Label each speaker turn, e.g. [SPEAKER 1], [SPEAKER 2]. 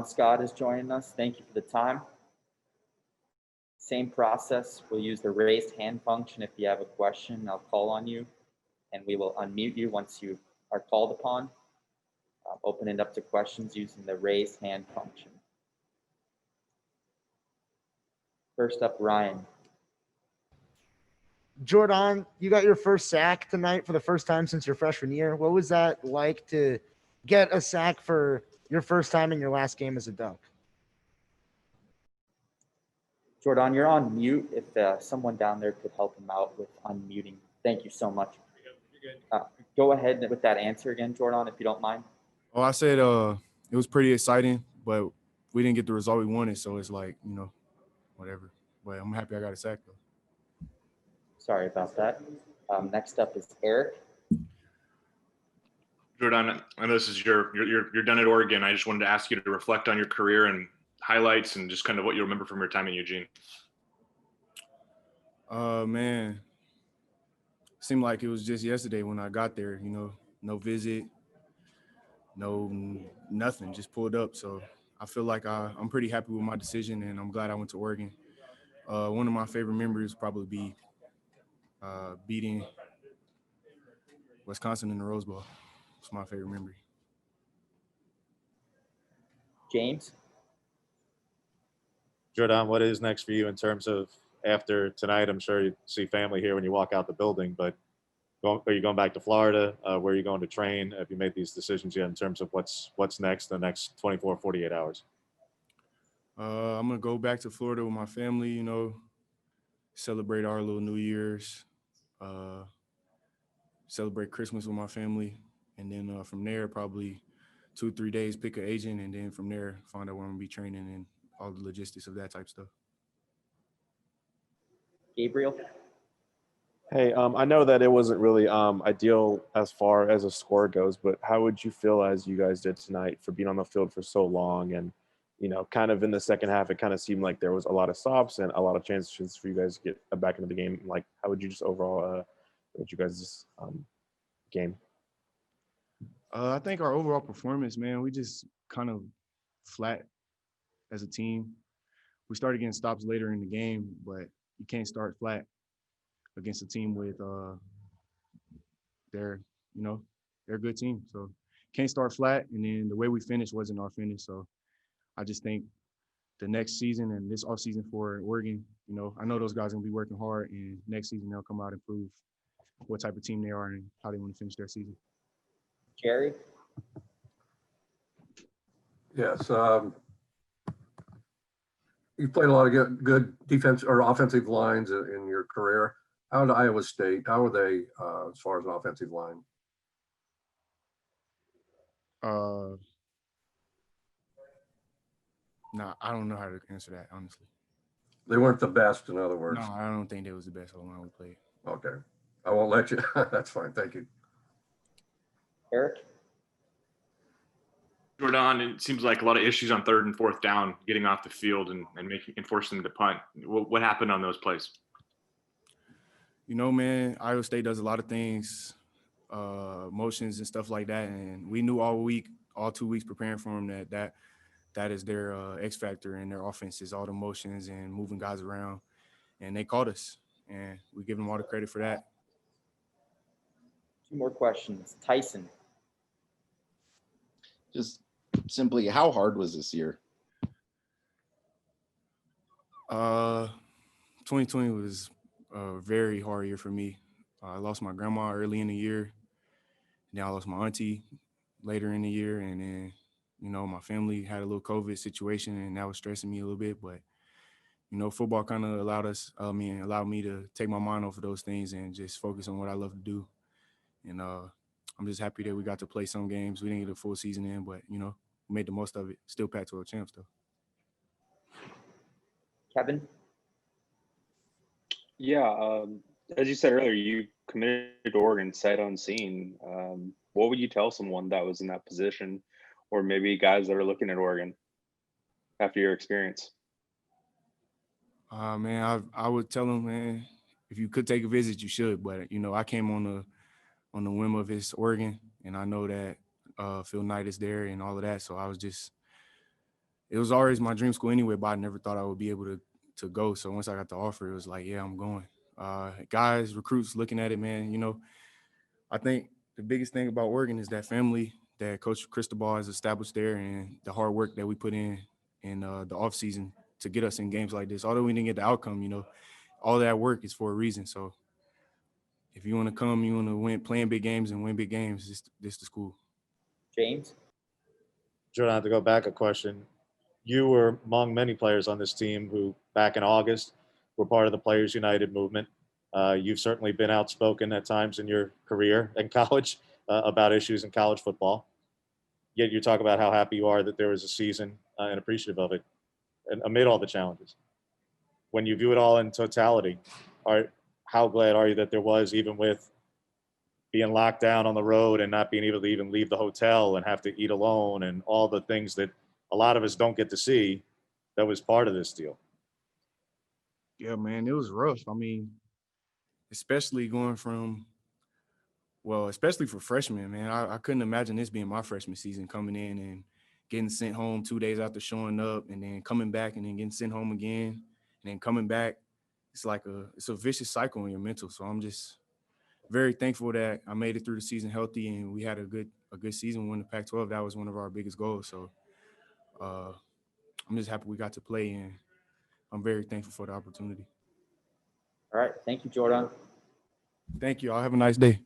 [SPEAKER 1] Scott is joining us. Thank you for the time. Same process. We'll use the raised hand function. If you have a question, I'll call on you, and we will unmute you once you are called upon. Open it up to questions using the raised hand function. First up, Ryan.
[SPEAKER 2] Jordon, you got your first sack tonight for the first time since your freshman year. What was that like to get a sack for your first time in your last game as a dunk?
[SPEAKER 1] Jordon, you're on mute. If someone down there could help him out with unmuting. Thank you so much. Go ahead with that answer again, Jordon, if you don't mind.
[SPEAKER 3] Oh, I said it was pretty exciting, but we didn't get the result we wanted, so it's like, whatever. But I'm happy I got a sack, though.
[SPEAKER 1] Sorry about that. Next up is Eric.
[SPEAKER 4] Jordon, I know this is you're done at Oregon. I just wanted to ask you to reflect on your career and highlights and just kind of what you remember from your time in Eugene.
[SPEAKER 3] Man, seemed like it was just yesterday when I got there. No visit, nothing. Just pulled up. So I feel like I'm pretty happy with my decision, and I'm glad I went to Oregon. One of my favorite memories would probably be beating Wisconsin in the Rose Bowl. It's my favorite memory.
[SPEAKER 1] James?
[SPEAKER 5] Jordon, what is next for you in terms of after tonight? I'm sure you see family here when you walk out the building, but are you going back to Florida? Where are you going to train? Have you made these decisions yet in terms of what's next the next 24, 48 hours?
[SPEAKER 3] I'm going to go back to Florida with my family, celebrate our little New Year's, celebrate Christmas with my family. And then from there, probably 2-3 days, pick an agent. And then from there, find out where I'm going to be training and all the logistics of that type stuff.
[SPEAKER 1] Gabriel?
[SPEAKER 6] Hey, I know that it wasn't really ideal as far as a score goes, but how would you feel as you guys did tonight for being on the field for so long? And, kind of in the second half, it kind of seemed like there was a lot of stops and a lot of chances for you guys to get back into the game. Like, how would you just overall what you guys' game?
[SPEAKER 3] I think our overall performance, man, we just kind of flat as a team. We started getting stops later in the game, but you can't start flat against a team with they're a good team. So can't start flat. And then the way we finished wasn't our finish. So I just think the next season and this off season for Oregon, I know those guys are gonna be working hard, and next season they'll come out and prove what type of team they are and how they want to finish their season.
[SPEAKER 1] Jerry?
[SPEAKER 7] Yes. You played a lot of good defense or offensive lines in your career. How did Iowa State? How are they as far as an offensive line?
[SPEAKER 3] Nah, I don't know how to answer that, honestly.
[SPEAKER 7] They weren't the best, in other words.
[SPEAKER 3] No, I don't think they was the best O-line we played.
[SPEAKER 7] Okay. I won't let you. That's fine. Thank you.
[SPEAKER 1] Eric?
[SPEAKER 4] Jordon, it seems like a lot of issues on 3rd and 4th down, getting off the field and forcing them to punt. What happened on those plays?
[SPEAKER 3] Man, Iowa State does a lot of things, motions and stuff like that. And we knew all 2 weeks preparing for them that is their X factor in their offense is all the motions and moving guys around. And they caught us, and we give them all the credit for that.
[SPEAKER 1] 2 more questions. Tyson?
[SPEAKER 8] Just simply, how hard was this year?
[SPEAKER 3] 2020 was a very hard year for me. I lost my grandma early in the year. Then I lost my auntie later in the year. And then, my family had a little COVID situation, and that was stressing me a little bit. But, football kind of allowed me to take my mind off of those things and just focus on what I love to do. And I'm just happy that we got to play some games. We didn't get a full season in, but, we made the most of it. Still Pac-12 champs, though.
[SPEAKER 1] Kevin?
[SPEAKER 9] Yeah, as you said earlier, you committed to Oregon sight unseen. What would you tell someone that was in that position, or maybe guys that are looking at Oregon after your experience?
[SPEAKER 3] Man, I would tell them, man, if you could take a visit, you should. But, I came on the whim of it's Oregon, and I know that Phil Knight is there and all of that. So I was just it was always my dream school anyway, but I never thought I would be able to go. So once I got the offer, it was like, yeah, I'm going. Guys, recruits looking at it, man, you know, I think the biggest thing about Oregon is that family that Coach Cristobal has established there and the hard work that we put in the offseason to get us in games like this. Although we didn't get the outcome, you know, all that work is for a reason. So if you want to come, you want to win, playing big games and win big games, this the school.
[SPEAKER 1] James?
[SPEAKER 5] Jordan, to go back a question. You were among many players on this team who, back in August, were part of the Players United movement. You've certainly been outspoken at times in your career in college about issues in college football. Yet you talk about how happy you are that there was a season and appreciative of it, and amid all the challenges. When you view it all in totality, how glad are you that there was, even with being locked down on the road and not being able to even leave the hotel and have to eat alone and all the things that a lot of us don't get to see, that was part of this deal?
[SPEAKER 3] Yeah, man, it was rough. I mean, especially going from, well, especially for freshmen, man. I couldn't imagine this being my freshman season, coming in and getting sent home 2 days after showing up and then coming back and then getting sent home again and then coming back. It's a vicious cycle in your mental. So I'm just very thankful that I made it through the season healthy and we had a good season. Win the Pac-12. That was one of our biggest goals. So I'm just happy we got to play, and I'm very thankful for the opportunity.
[SPEAKER 1] All right. Thank you, Jordan.
[SPEAKER 3] Thank you. I'll have a nice day.